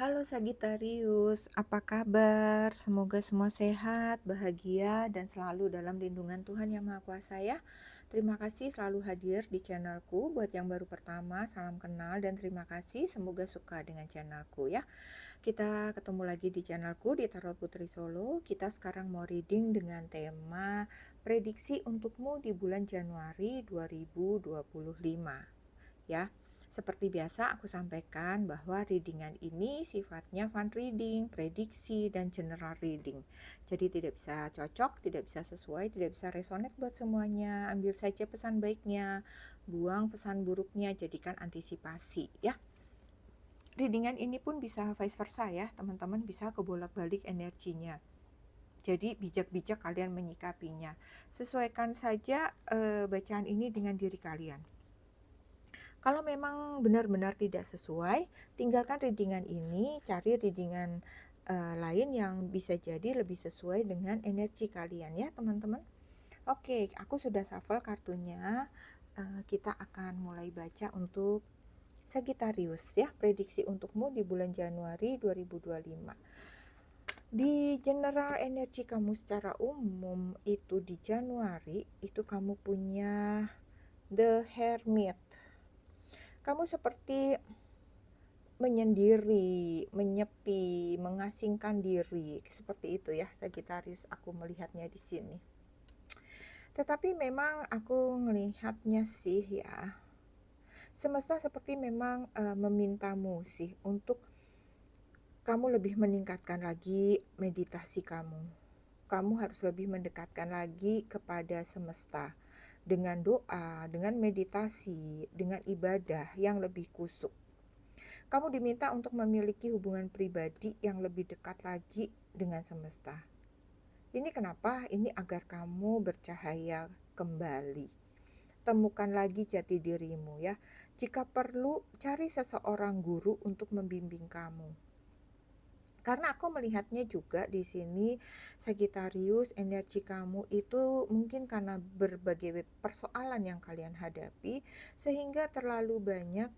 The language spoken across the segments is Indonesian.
Halo Sagitarius, apa kabar? Semoga semua sehat, bahagia, dan selalu dalam lindungan Tuhan Yang Maha Kuasa ya. Terima kasih selalu hadir di channelku. Buat yang baru pertama, salam kenal dan terima kasih. Semoga suka dengan channelku ya. Kita ketemu lagi di channelku di Tarot Putri Solo. Kita sekarang mau reading dengan tema prediksi untukmu di bulan Januari 2025 ya. Seperti biasa aku sampaikan bahwa readingan ini sifatnya fun reading, prediksi, dan general reading. Jadi tidak bisa cocok, tidak bisa sesuai, tidak bisa resonate buat semuanya. Ambil saja pesan baiknya, buang pesan buruknya, jadikan antisipasi ya. Readingan ini pun bisa vice versa ya, teman-teman bisa kebolak-balik energinya. Jadi bijak-bijak kalian menyikapinya. Sesuaikan saja bacaan ini dengan diri kalian. Kalau memang benar-benar tidak sesuai, tinggalkan readingan ini, cari readingan lain yang bisa jadi lebih sesuai dengan energi kalian ya teman-teman. Oke, aku sudah shuffle kartunya. Kita akan mulai baca untuk Sagittarius ya, prediksi untukmu di bulan Januari 2025. Di general energi kamu secara umum itu di Januari itu kamu punya The Hermit. Kamu seperti menyendiri, menyepi, mengasingkan diri, seperti itu ya Sagittarius aku melihatnya di sini. Tetapi memang aku melihatnya sih ya, semesta seperti memang memintamu sih untuk kamu lebih meningkatkan lagi meditasi kamu. Kamu harus lebih mendekatkan lagi kepada semesta dengan doa, dengan meditasi, dengan ibadah yang lebih kusuk. Kamu diminta untuk memiliki hubungan pribadi yang lebih dekat lagi dengan semesta. Ini kenapa? Ini agar kamu bercahaya kembali. Temukan lagi jati dirimu ya. Jika perlu, cari seseorang guru untuk membimbing kamu. Karena aku melihatnya juga di sini Sagittarius, energi kamu itu mungkin karena berbagai persoalan yang kalian hadapi sehingga terlalu banyak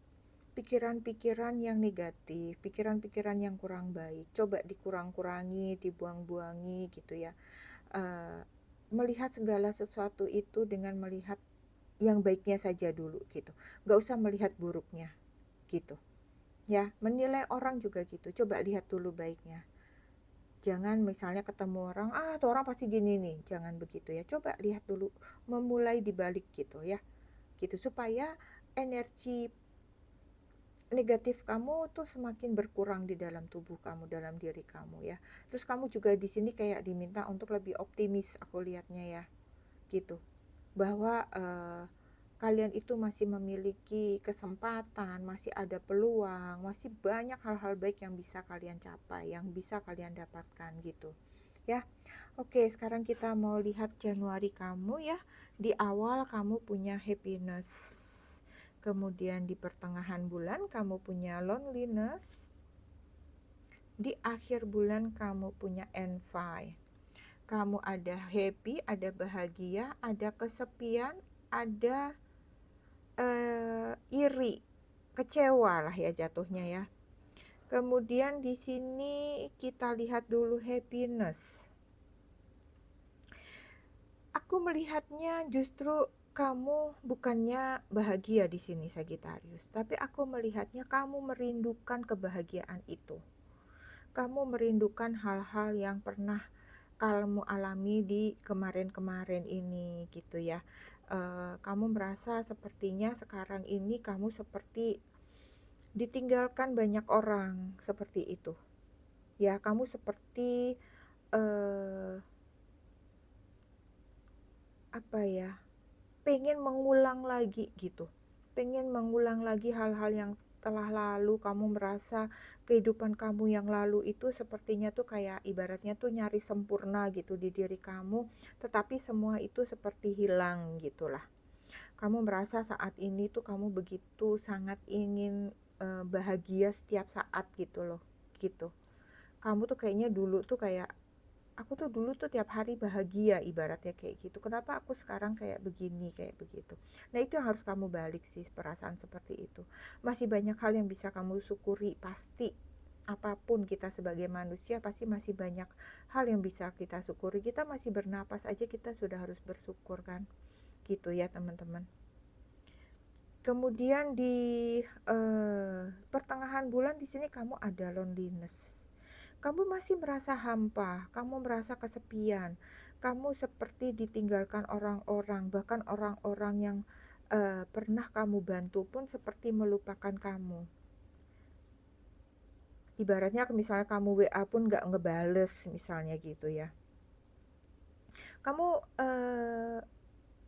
pikiran-pikiran yang negatif, pikiran-pikiran yang kurang baik. Coba dikurang-kurangi, dibuang-buangi gitu ya. Melihat segala sesuatu itu dengan melihat yang baiknya saja dulu gitu. Gak usah melihat buruknya gitu. Ya, menilai orang juga gitu. Coba lihat dulu baiknya. Jangan misalnya ketemu orang, tuh orang pasti gini nih. Jangan begitu ya. Coba lihat dulu, memulai dibalik gitu ya. Gitu supaya energi negatif kamu tuh semakin berkurang di dalam tubuh kamu, dalam diri kamu ya. Terus kamu juga di sini kayak diminta untuk lebih optimis, aku lihatnya ya, gitu. Bahwa kalian itu masih memiliki kesempatan, masih ada peluang, masih banyak hal-hal baik yang bisa kalian capai, yang bisa kalian dapatkan gitu. Ya. Oke, sekarang kita mau lihat Januari kamu ya. Di awal kamu punya happiness. Kemudian di pertengahan bulan kamu punya loneliness. Di akhir bulan kamu punya envy. Kamu ada happy, ada bahagia, ada kesepian, ada iri, kecewa lah ya jatuhnya ya. Kemudian di sini kita lihat dulu happiness. Aku melihatnya justru kamu bukannya bahagia di sini Sagittarius, tapi aku melihatnya kamu merindukan kebahagiaan itu. Kamu merindukan hal-hal yang pernah kamu alami di kemarin-kemarin ini gitu ya. Kamu merasa sepertinya sekarang ini kamu seperti ditinggalkan banyak orang seperti itu. Ya, kamu seperti apa ya? Pengen mengulang lagi gitu. Pengen mengulang lagi hal-hal yang telah lalu. Kamu merasa kehidupan kamu yang lalu itu sepertinya tuh kayak ibaratnya tuh nyari sempurna gitu di diri kamu, tetapi semua itu seperti hilang gitulah. Kamu merasa saat ini tuh kamu begitu sangat ingin bahagia setiap saat gitu loh, gitu. Kamu tuh kayaknya dulu tuh kayak aku tuh dulu tuh tiap hari bahagia ibaratnya kayak gitu. Kenapa aku sekarang kayak begini, kayak begitu. Nah, itu yang harus kamu balik sih, perasaan seperti itu. Masih banyak hal yang bisa kamu syukuri, pasti. apapun kita sebagai manusia pasti masih banyak hal yang bisa kita syukuri. Kita masih bernapas aja kita sudah harus bersyukur kan, gitu ya teman-teman. Kemudian di pertengahan bulan di sini kamu ada loneliness. Kamu masih merasa hampa, kamu merasa kesepian, kamu seperti ditinggalkan orang-orang, bahkan orang-orang yang pernah kamu bantu pun seperti melupakan kamu. Ibaratnya misalnya kamu WA pun gak ngebales misalnya gitu ya.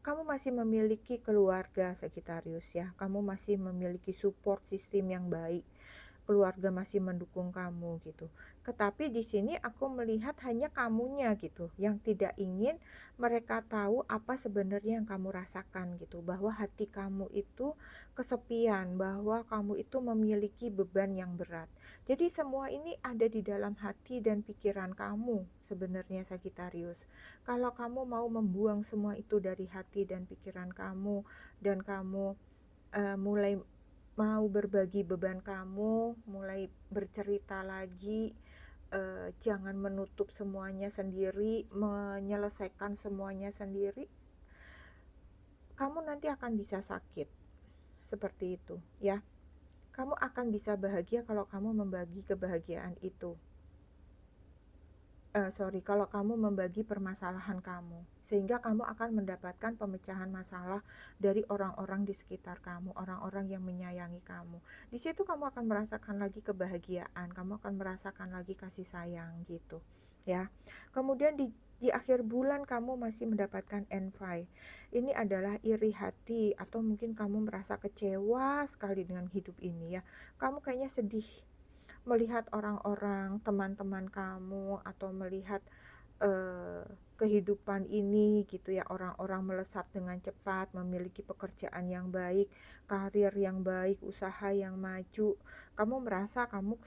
Kamu masih memiliki keluarga Sagittarius ya. Kamu masih memiliki support system yang baik. Keluarga masih mendukung kamu gitu. Tetapi di sini aku melihat hanya kamunya gitu yang tidak ingin mereka tahu apa sebenarnya yang kamu rasakan gitu, bahwa hati kamu itu kesepian, bahwa kamu itu memiliki beban yang berat. Jadi semua ini ada di dalam hati dan pikiran kamu sebenarnya Sagittarius. Kalau kamu mau membuang semua itu dari hati dan pikiran kamu dan kamu mulai mau berbagi beban kamu, mulai bercerita lagi, jangan menutup semuanya sendiri, menyelesaikan semuanya sendiri, kamu nanti akan bisa sakit. Seperti itu ya. Kamu akan bisa bahagia kalau kamu membagi kebahagiaan itu. Kalau kamu membagi permasalahan kamu, sehingga kamu akan mendapatkan pemecahan masalah dari orang-orang di sekitar kamu, orang-orang yang menyayangi kamu. Di situ kamu akan merasakan lagi kebahagiaan, kamu akan merasakan lagi kasih sayang gitu, ya. Kemudian di akhir bulan kamu masih mendapatkan envy. Ini adalah iri hati atau mungkin kamu merasa kecewa sekali dengan hidup ini ya. Kamu kayaknya sedih melihat orang-orang, teman-teman kamu, atau melihat kehidupan ini gitu ya, orang-orang melesat dengan cepat, memiliki pekerjaan yang baik, karir yang baik, usaha yang maju. Kamu merasa kamu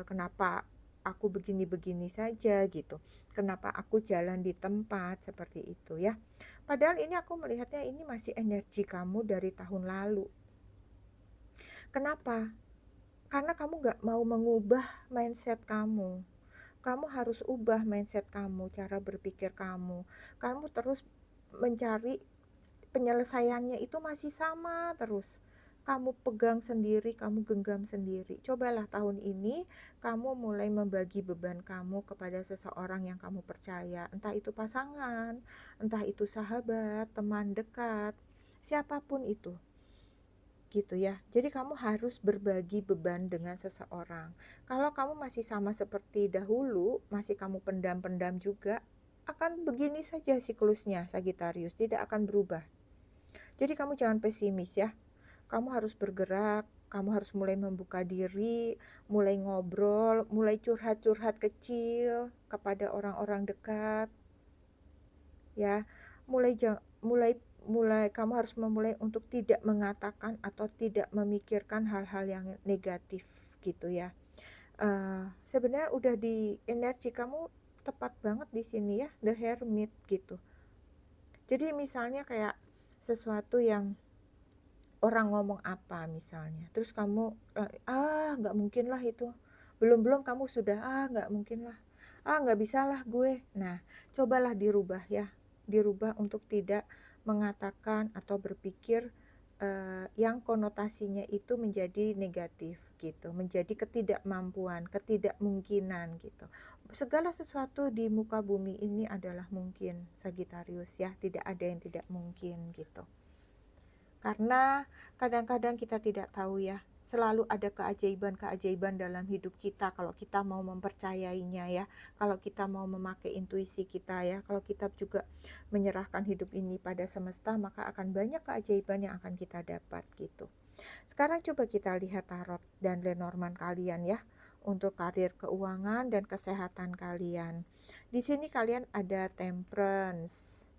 kenapa aku begini-begini saja gitu, kenapa aku jalan di tempat seperti itu ya. Padahal ini aku melihatnya ini masih energi kamu dari tahun lalu. Kenapa? Karena kamu gak mau mengubah mindset kamu. Kamu harus ubah mindset kamu, cara berpikir kamu. Kamu terus mencari penyelesaiannya itu masih sama terus. Kamu pegang sendiri, kamu genggam sendiri. Cobalah tahun ini kamu mulai membagi beban kamu kepada seseorang yang kamu percaya. Entah itu pasangan, entah itu sahabat, teman dekat, siapapun itu. Gitu ya. Jadi kamu harus berbagi beban dengan seseorang. Kalau kamu masih sama seperti dahulu, masih kamu pendam-pendam juga, akan begini saja siklusnya Sagittarius, tidak akan berubah. Jadi kamu jangan pesimis ya. Kamu harus bergerak, kamu harus mulai membuka diri, mulai ngobrol, mulai curhat-curhat kecil kepada orang-orang dekat. Ya, mulai kamu harus memulai untuk tidak mengatakan atau tidak memikirkan hal-hal yang negatif gitu ya. Sebenarnya udah di energi kamu tepat banget di sini ya, The Hermit gitu. Jadi misalnya kayak sesuatu yang orang ngomong apa misalnya, terus kamu nggak mungkin lah itu, belum kamu sudah nggak mungkin lah, nggak bisa lah gue. Nah, cobalah dirubah ya, dirubah untuk tidak mengatakan atau berpikir yang konotasinya itu menjadi negatif gitu, menjadi ketidakmampuan, ketidakmungkinan gitu. Segala sesuatu di muka bumi ini adalah mungkin Sagittarius ya, tidak ada yang tidak mungkin gitu. Karena kadang-kadang kita tidak tahu ya, selalu ada keajaiban-keajaiban dalam hidup kita kalau kita mau mempercayainya ya, kalau kita mau memakai intuisi kita ya, kalau kita juga menyerahkan hidup ini pada semesta, maka akan banyak keajaiban yang akan kita dapat gitu. Sekarang coba kita lihat tarot dan Lenormand kalian ya, untuk karir, keuangan, dan kesehatan kalian. Di sini kalian ada Temperance,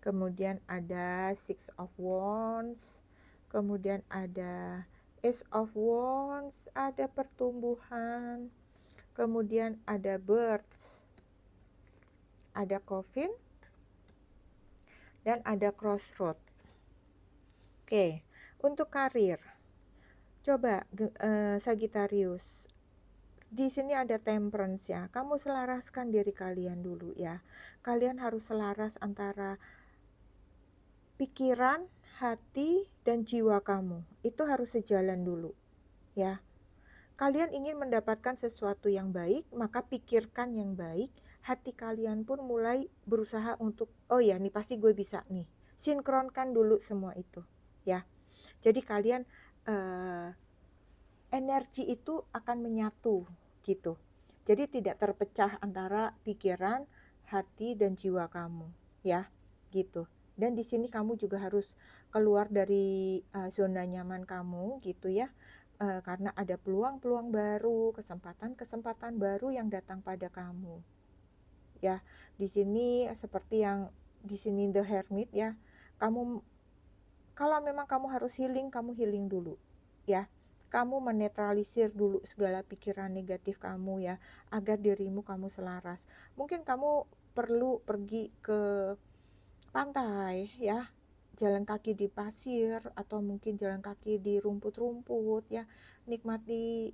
kemudian ada Six of Wands, kemudian ada Ace of Wands, ada pertumbuhan, kemudian ada Birds, ada Coffin, dan ada Crossroad. Oke, untuk karir, coba Sagittarius, Di sini ada temperance ya. Kamu selaraskan diri kalian dulu ya. Kalian harus selaras antara pikiran, hati, dan jiwa kamu. Itu harus sejalan dulu ya. Kalian ingin mendapatkan sesuatu yang baik, maka pikirkan yang baik. Hati kalian pun mulai berusaha untuk, oh ya, nih pasti gue bisa nih. Sinkronkan dulu semua itu, ya. Jadi kalian energi itu akan menyatu, gitu. Jadi tidak terpecah antara pikiran, hati, dan jiwa kamu, ya, gitu. Dan di sini kamu juga harus keluar dari zona nyaman kamu, gitu ya. Karena ada peluang-peluang baru, kesempatan-kesempatan baru yang datang pada kamu. Ya, di sini seperti yang di sini The Hermit ya. Kamu kalau memang kamu harus healing, kamu healing dulu. Ya. Kamu menetralisir dulu segala pikiran negatif kamu ya, agar dirimu kamu selaras. Mungkin kamu perlu pergi ke pantai ya, jalan kaki di pasir atau mungkin jalan kaki di rumput-rumput ya, nikmati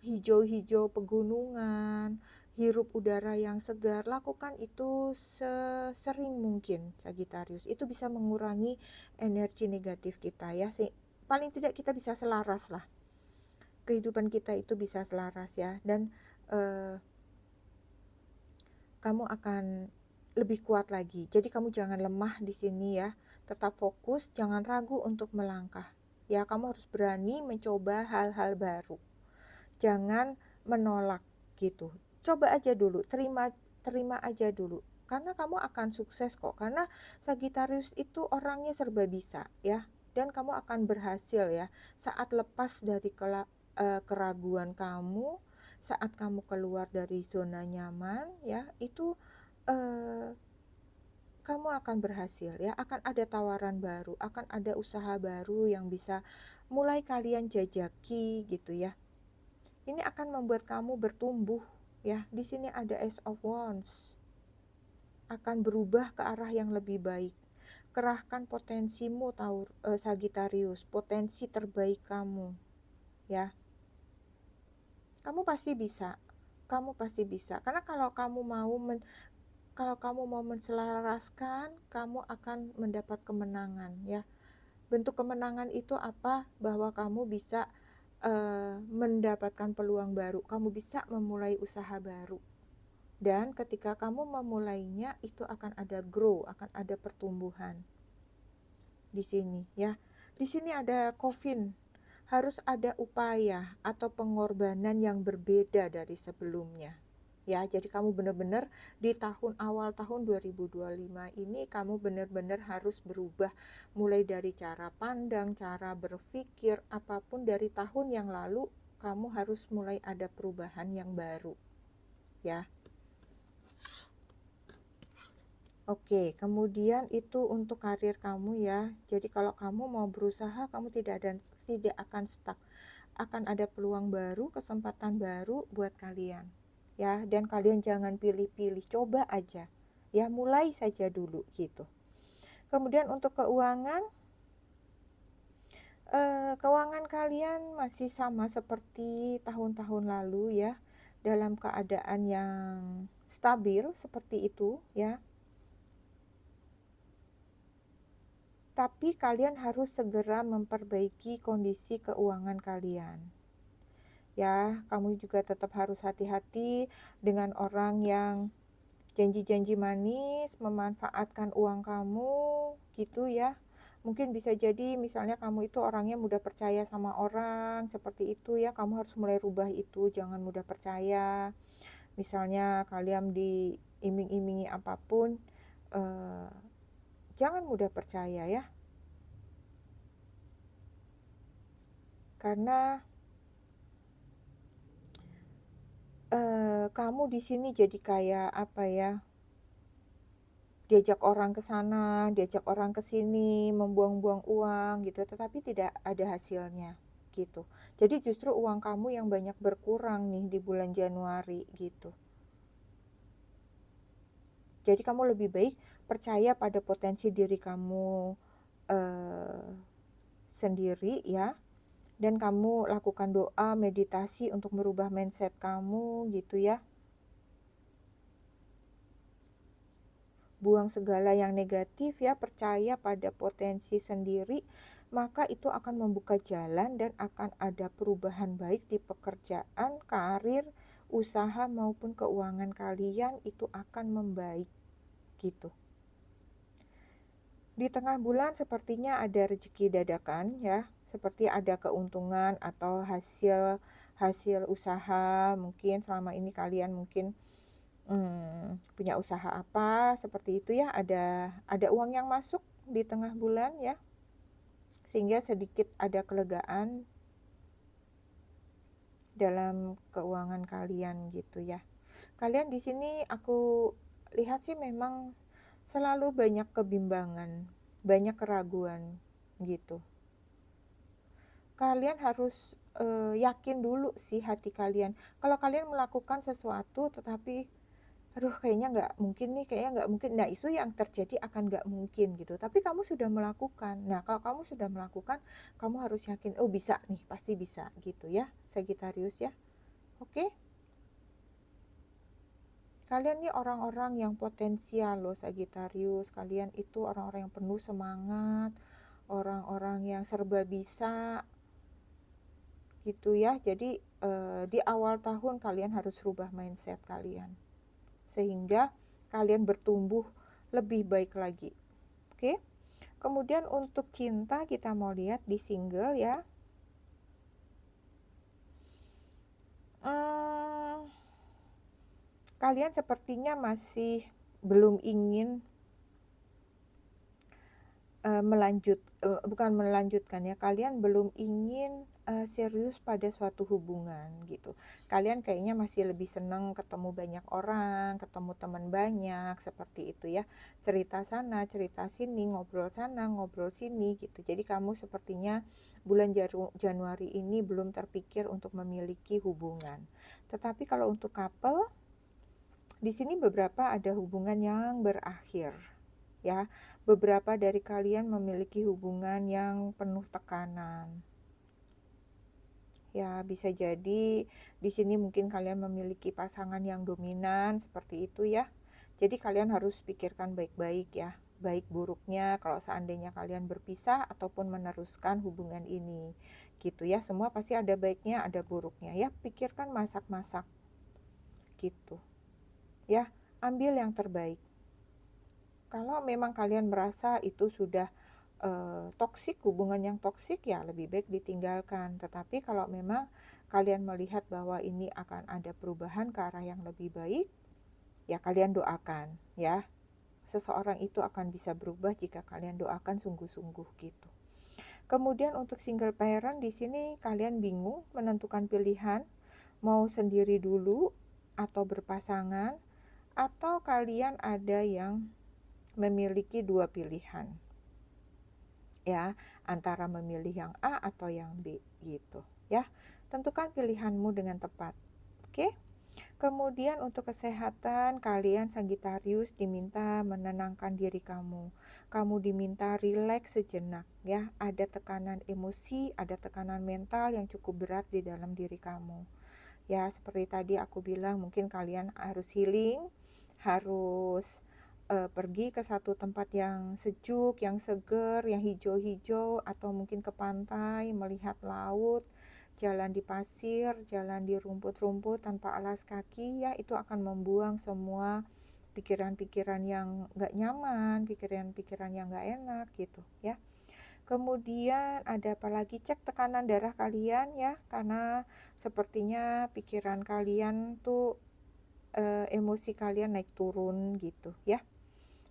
hijau-hijau pegunungan, hirup udara yang segar. Lakukan itu sesering mungkin, Sagittarius. Itu bisa mengurangi energi negatif kita ya sih. Paling tidak kita bisa selaras lah, kehidupan kita itu bisa selaras ya. Dan kamu akan lebih kuat lagi. Jadi kamu jangan lemah di sini ya. Tetap fokus, jangan ragu untuk melangkah. Ya, kamu harus berani mencoba hal-hal baru. Jangan menolak gitu. Coba aja dulu, terima aja dulu. Karena kamu akan sukses kok. Karena Sagittarius itu orangnya serba bisa ya. Dan kamu akan berhasil ya. Saat lepas dari keraguan kamu, saat kamu keluar dari zona nyaman ya, itu kamu akan berhasil ya. Akan ada tawaran baru, akan ada usaha baru yang bisa mulai kalian jajaki gitu ya. Ini akan membuat kamu bertumbuh ya. Di sini ada Ace of Wands. Akan berubah ke arah yang lebih baik. Kerahkan potensimu Sagittarius, potensi terbaik kamu ya. Kamu pasti bisa. Kamu pasti bisa. Karena kalau kamu mau menselaraskan, kamu akan mendapat kemenangan ya. Bentuk kemenangan itu apa? Bahwa kamu bisa mendapatkan peluang baru, kamu bisa memulai usaha baru. Dan ketika kamu memulainya, itu akan ada grow, akan ada pertumbuhan. Di sini ya. Di sini ada Coffin. Harus ada upaya atau pengorbanan yang berbeda dari sebelumnya. Ya, jadi kamu benar-benar di awal tahun 2025 ini kamu benar-benar harus berubah mulai dari cara pandang, cara berpikir, apapun dari tahun yang lalu kamu harus mulai ada perubahan yang baru. Ya. Oke, kemudian itu untuk karir kamu ya. Jadi kalau kamu mau berusaha, kamu tidak akan stuck. Akan ada peluang baru, kesempatan baru buat kalian. Ya, dan kalian jangan pilih-pilih, coba aja. Ya, mulai saja dulu gitu. Kemudian untuk keuangan kalian masih sama seperti tahun-tahun lalu ya. Dalam keadaan yang stabil seperti itu ya. Tapi kalian harus segera memperbaiki kondisi keuangan kalian. Ya, kamu juga tetap harus hati-hati dengan orang yang janji-janji manis, memanfaatkan uang kamu, gitu ya. Mungkin bisa jadi misalnya kamu itu orangnya mudah percaya sama orang, seperti itu ya. Kamu harus mulai rubah itu, jangan mudah percaya. Misalnya kalian diiming-imingi apapun, jangan mudah percaya ya. Karena kamu di sini jadi kayak apa ya? Diajak orang ke sana, diajak orang ke sini, membuang-buang uang gitu, tetapi tidak ada hasilnya gitu. Jadi justru uang kamu yang banyak berkurang nih di bulan Januari gitu. Jadi kamu lebih baik percaya pada potensi diri kamu sendiri ya. dan kamu lakukan doa, meditasi untuk merubah mindset kamu gitu ya. Buang segala yang negatif ya, percaya pada potensi sendiri, maka itu akan membuka jalan dan akan ada perubahan baik di pekerjaan, karir, usaha maupun keuangan kalian itu akan membaik gitu. Di tengah bulan sepertinya ada rezeki dadakan ya, seperti ada keuntungan atau hasil hasil usaha. Mungkin selama ini kalian mungkin punya usaha apa seperti itu ya, ada uang yang masuk di tengah bulan ya, sehingga sedikit ada kelegaan dalam keuangan kalian gitu ya. Kalian di sini aku lihat sih memang selalu banyak kebimbangan, banyak keraguan gitu. Kalian harus yakin dulu sih hati kalian. Kalau kalian melakukan sesuatu tetapi aduh kayaknya nggak mungkin nih, kayaknya nggak mungkin. Nah itu yang terjadi akan nggak mungkin gitu. Tapi kamu sudah melakukan. Nah kalau kamu sudah melakukan, kamu harus yakin, oh bisa nih, pasti bisa gitu ya, Sagittarius ya. Oke? Kalian nih orang-orang yang potensial loh Sagittarius. Kalian itu orang-orang yang penuh semangat, orang-orang yang serba bisa gitu ya. Jadi di awal tahun kalian harus rubah mindset kalian, sehingga kalian bertumbuh lebih baik lagi. Oke. Kemudian untuk cinta kita mau lihat di single ya. Kalian sepertinya masih belum ingin bukan melanjutkan ya, kalian belum ingin serius pada suatu hubungan gitu. Kalian kayaknya masih lebih seneng ketemu banyak orang, ketemu teman banyak, seperti itu ya. Cerita sana, cerita sini, ngobrol sana, ngobrol sini gitu. Jadi kamu sepertinya bulan Januari ini belum terpikir untuk memiliki hubungan. Tetapi kalau untuk couple, di sini beberapa ada hubungan yang berakhir ya. Beberapa dari kalian memiliki hubungan yang penuh tekanan. Ya, bisa jadi di sini mungkin kalian memiliki pasangan yang dominan seperti itu ya. Jadi kalian harus pikirkan baik-baik ya, baik buruknya kalau seandainya kalian berpisah ataupun meneruskan hubungan ini. Gitu ya, semua pasti ada baiknya, ada buruknya ya. Pikirkan masak-masak gitu. Ya, ambil yang terbaik. Kalau memang kalian merasa itu sudah toksik, hubungan yang toksik, ya lebih baik ditinggalkan. Tetapi kalau memang kalian melihat bahwa ini akan ada perubahan ke arah yang lebih baik, ya kalian doakan ya. Seseorang itu akan bisa berubah jika kalian doakan sungguh-sungguh gitu. Kemudian untuk single parent di sini kalian bingung menentukan pilihan, mau sendiri dulu atau berpasangan, atau kalian ada yang memiliki dua pilihan ya, antara memilih yang A atau yang B gitu ya. Tentukan pilihanmu dengan tepat. Oke. Kemudian untuk kesehatan kalian Sagittarius diminta menenangkan diri kamu. Kamu diminta rileks sejenak ya. Ada tekanan emosi, ada tekanan mental yang cukup berat di dalam diri kamu. Ya, seperti tadi aku bilang, mungkin kalian harus healing, harus pergi ke satu tempat yang sejuk, yang seger, yang hijau-hijau, atau mungkin ke pantai, melihat laut, jalan di pasir, jalan di rumput-rumput tanpa alas kaki, ya itu akan membuang semua pikiran-pikiran yang gak nyaman, pikiran-pikiran yang gak enak gitu ya. Kemudian ada apa lagi, cek tekanan darah kalian ya, karena sepertinya pikiran kalian tuh emosi kalian naik turun gitu ya.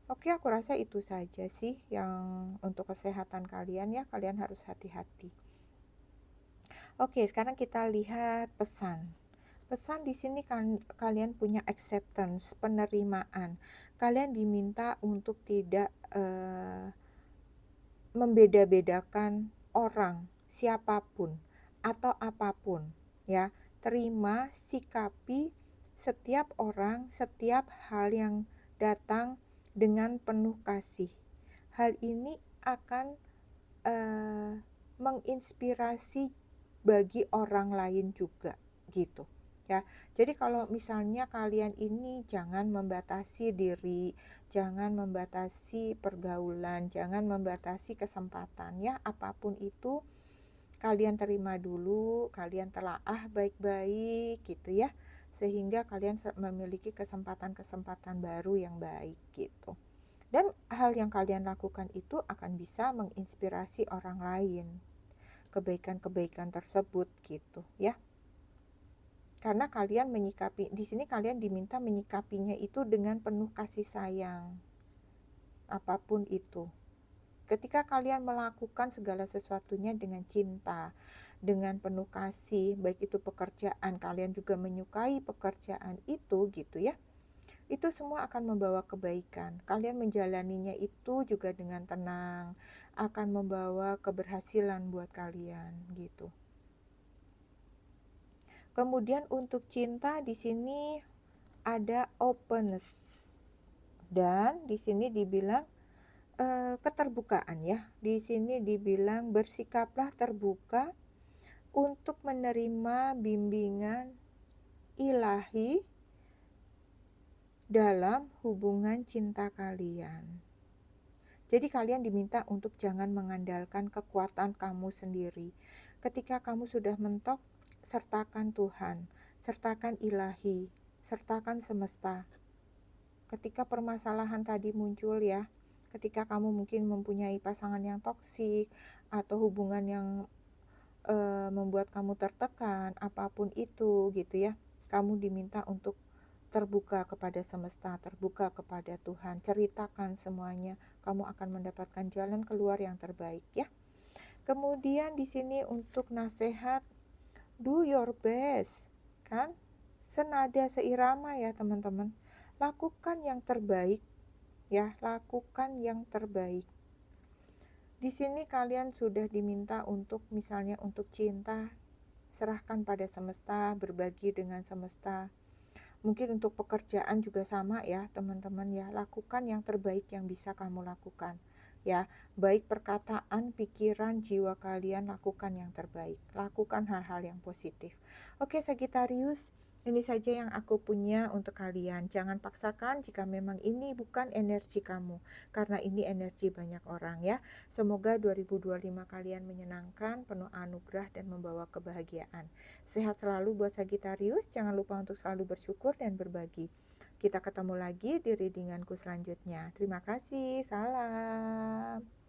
Oke, aku rasa itu saja sih yang untuk kesehatan kalian ya, kalian harus hati-hati. Oke, sekarang kita lihat pesan. Pesan di sini kan kalian punya acceptance, penerimaan. Kalian diminta untuk tidak membeda-bedakan orang, siapapun atau apapun ya. Terima, sikapi setiap orang, setiap hal yang datang dengan penuh kasih. Hal ini akan menginspirasi bagi orang lain juga, gitu ya. Jadi kalau misalnya kalian ini jangan membatasi diri, jangan membatasi pergaulan, jangan membatasi kesempatan ya, apapun itu kalian terima dulu, kalian telaah baik-baik gitu ya, sehingga kalian memiliki kesempatan-kesempatan baru yang baik gitu. Dan hal yang kalian lakukan itu akan bisa menginspirasi orang lain, kebaikan-kebaikan tersebut gitu ya. Karena kalian menyikapi, di sini kalian diminta menyikapinya itu dengan penuh kasih sayang, apapun itu. Ketika kalian melakukan segala sesuatunya dengan cinta, dengan penuh kasih, baik itu pekerjaan, kalian juga menyukai pekerjaan itu gitu ya. Itu semua akan membawa kebaikan. Kalian menjalaninya itu juga dengan tenang, akan membawa keberhasilan buat kalian gitu. Kemudian untuk cinta di sini ada openness. Dan di sini dibilang keterbukaan ya. Di sini dibilang bersikaplah terbuka untuk menerima bimbingan ilahi dalam hubungan cinta kalian. Jadi kalian diminta untuk jangan mengandalkan kekuatan kamu sendiri. Ketika kamu sudah mentok, sertakan Tuhan, sertakan ilahi, sertakan semesta. Ketika permasalahan tadi muncul ya, ketika kamu mungkin mempunyai pasangan yang toksik atau hubungan yang membuat kamu tertekan, apapun itu gitu ya, kamu diminta untuk terbuka kepada semesta, terbuka kepada Tuhan, ceritakan semuanya, kamu akan mendapatkan jalan keluar yang terbaik ya. Kemudian di sini untuk nasihat, do your best, kan? Senada seirama ya teman-teman. Lakukan yang terbaik ya, lakukan yang terbaik. Di sini kalian sudah diminta untuk misalnya untuk cinta, serahkan pada semesta, berbagi dengan semesta. Mungkin untuk pekerjaan juga sama ya teman-teman ya, lakukan yang terbaik yang bisa kamu lakukan ya, baik perkataan, pikiran, jiwa kalian, lakukan yang terbaik, lakukan hal-hal yang positif. Oke Sagittarius, ini saja yang aku punya untuk kalian. Jangan paksakan jika memang ini bukan energi kamu, karena ini energi banyak orang ya. Semoga 2025 kalian menyenangkan, penuh anugerah dan membawa kebahagiaan. Sehat selalu buat Sagittarius, jangan lupa untuk selalu bersyukur dan berbagi. Kita ketemu lagi di readinganku selanjutnya. Terima kasih, salam.